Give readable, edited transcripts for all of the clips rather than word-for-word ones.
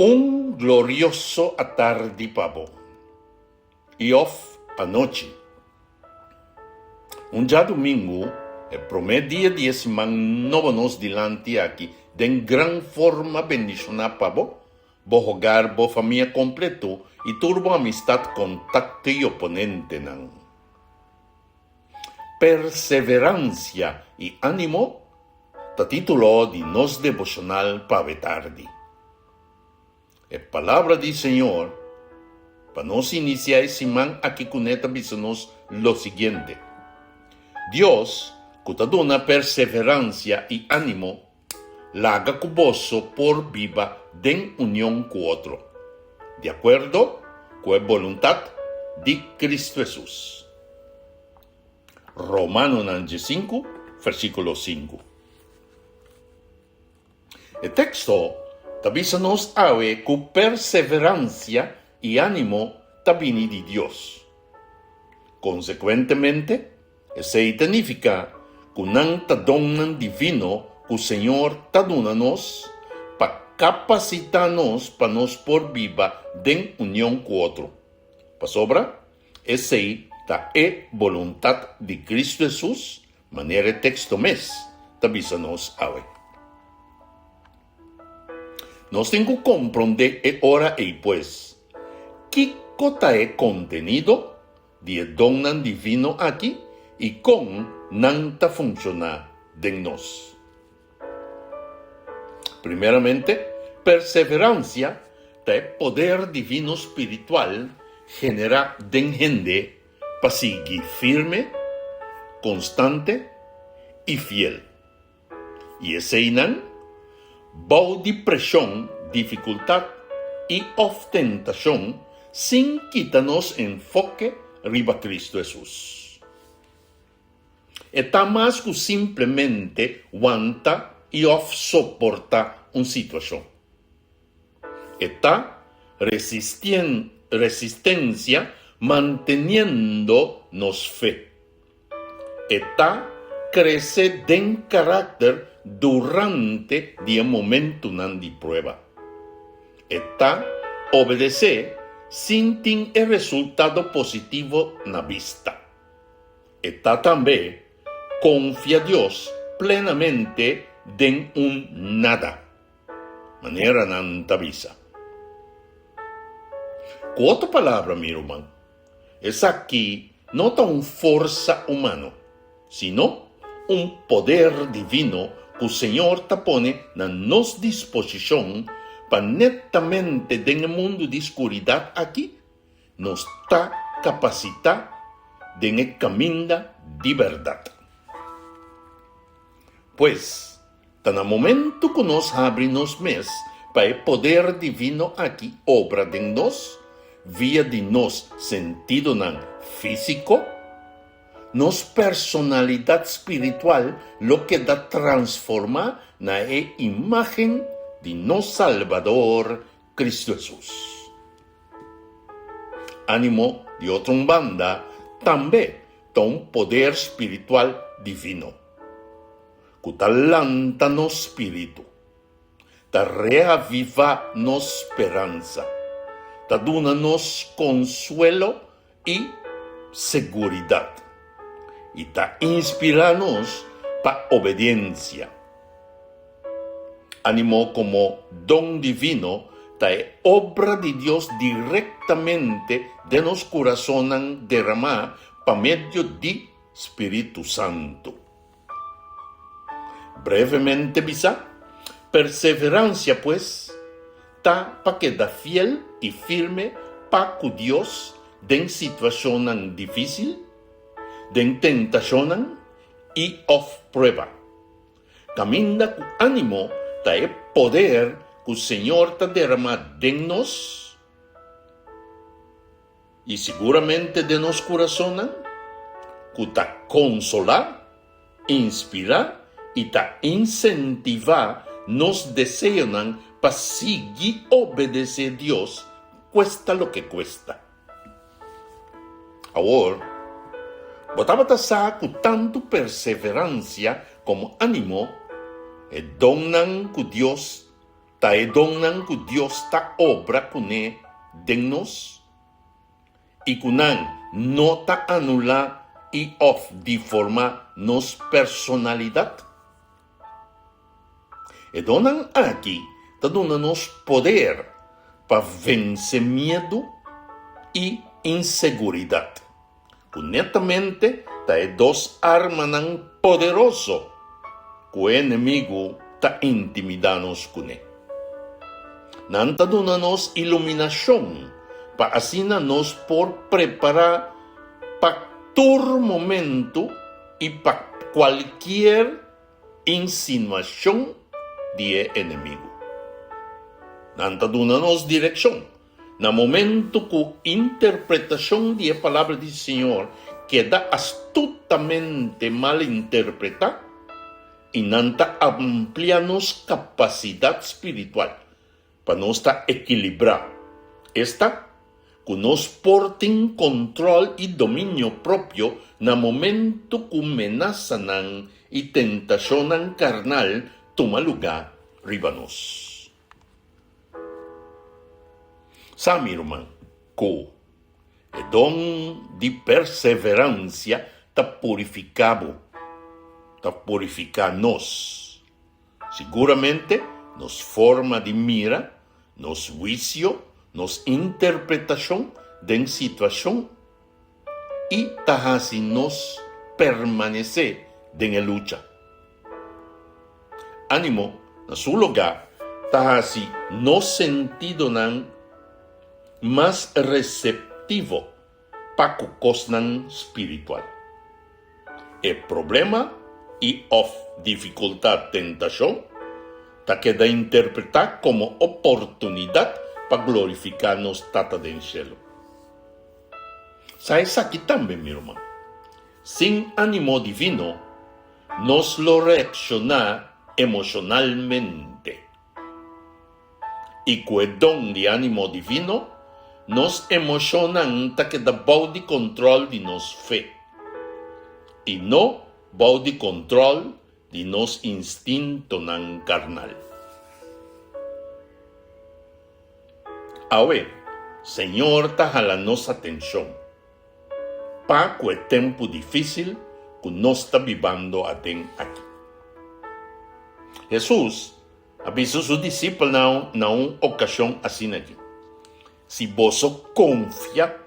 Un glorioso atardi pabo. Iof anoche. Un dia domingo, el primer dia de semana nos dilante aqui, den gran forma bendicionar pabo, bo hogar, bo família completo e turbo amistad, contacto e oponente nan. Perseverancia e ánimo, ta título de nos devocional para tarde. A palavra do Senhor, para nos iniciar semana aqui com neta nos lo siguiente. Dios, que te dona perseverancia e ánimo, laga cuboso por viva den unión con otro, de acuerdo con la voluntad de Cristo Jesús. Romanos 5, versículo 5. El texto nos habla que perseverancia y ánimo viene de Dios. Consecuentemente, eso significa que un don divino que el Señor está dándonos para capacitarnos para nos por viva en unión con otro. Para sobra, esa es la voluntad de Cristo Jesús, manera el texto mes, nos habla. Nos tengo que comprender ahora y pues, ¿qué cosa es contenido de don divino aquí y con nanta funciona de nos? Primeramente, perseverancia de poder divino espiritual genera den gente para seguir firme, constante y fiel. Y ese inan bau de presión, dificultad y ostentación sin quitarnos enfoque arriba Cristo Jesús. Está más que simplemente aguanta y soporta una situación. Está resistencia manteniéndonos fe. Está crece en carácter durante el momento de prueba. Está obedecer sin tener el resultado positivo na vista. Está también confía a Dios plenamente en un nada. Manera nanta visa. Con otra palabra, mi hermano, es aquí no una fuerza humana, sino un poder divino que el Señor te pone a nuestra disposición para netamente en el mundo de oscuridad aquí, nos está capacitado en el camino de verdad. Pues, en el momento que nos abrimos mes para el poder divino aquí obra de nos, vía de nos sentido físico, nos personalidad espiritual lo que da transforma na imagen de nos Salvador Cristo Jesús. Ánimo de otra banda también da un poder espiritual divino. Que talanta no espíritu, ta reaviva nos esperanza, ta duna nos consuelo y seguridad. Y ta inspiranos para obediencia. Ánimo como don divino, ta es obra de Dios directamente de nos corazones derramar para medio de Espíritu Santo. Brevemente, bisa, perseverancia pues, ta para quedar fiel y firme para que Dios den situación difícil, den tentación y prueba. Camina con ánimo, ta es poder que el Señor te derrama en nos y seguramente de nos corazones, que te consola, inspira y te incentiva nos desean para seguir obedecer a Dios, cuesta lo que cuesta. Ahora, botaba con tanto perseverancia como ánimo, donan que Dios taedongnan ku Dios ta obra kune dengnos, ikunan no ta anula y of di forma nos personalidad. E donan aquí, tadunanos poder para vencer miedo y inseguridad. Netamente, ta dos armas poderoso que o enemigo ta intimidanos con él. Nantadunanos iluminación para así nos por preparar para todo momento y para cualquier insinuación de enemigo. Nantadunanos dirección. Na momento que interpretación de la palabra del Señor queda astutamente mal interpretada, y nanta amplianos capacidad espiritual para nos estar equilibrado. Esta que nos porten control y dominio propio na momento que amenazan y tentación carnal toma lugar ribanos. Sami, irmão, que o dom de perseverancia ta purifica-nos. Seguramente, nos forma de mira, nos juicio, nos interpretação de situação e ta assim nos permanecer en lucha. Ánimo, na su lugar, ta assim no sentido nan más receptivo para cosnan espiritual. El problema y of dificultad tentación ta queda interpretar como oportunidad para glorificarnos tata del cielo. ¿Sabes aquí también, mi hermano? Sin ánimo divino, nos lo reacciona emocionalmente. Y con el don de ánimo divino, nos emocionan ta que da body control de nos fe. Y no body control de nos instinto nan carnal. Ahora, Señor, ta jala nos atención. Pa que tempo difícil que nos está vivando aquí. Jesús avisó a sus discípulos na una ocasión así aquí. Si vos confía,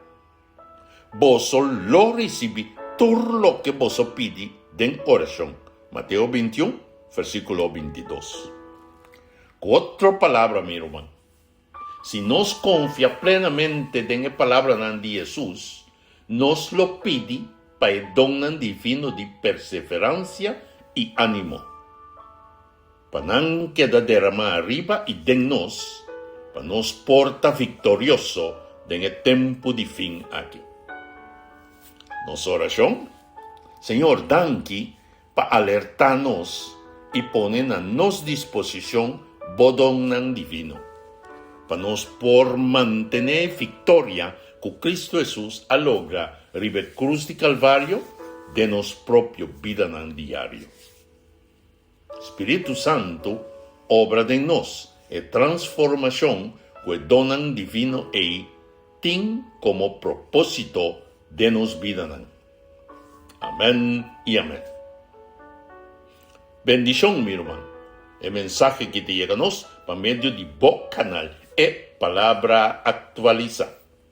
vos lo recibí todo lo que vos pide den corazón. Mateo 21, versículo 22. Con otra palabra, mi hermano, si nos confía plenamente en la palabra de Jesús, nos lo pide para el don divino de perseverancia y ánimo. Para no quedar derramado arriba y dennos, para nos porta victorioso en el tiempo de fin aquí. Nos oración, Señor, danki para alertarnos y poner a nos disposición bodón divino, para nos por mantener victoria que Cristo Jesús logra ribe cruz de Calvario de nos propio vida en diario. Espíritu Santo obra de nos e transformación que donan divino e tiene como propósito de nos vida. Amén y amén. Bendición, mi hermano. El mensaje que te llega por medio de Bo Canal es Palabra Actualiza.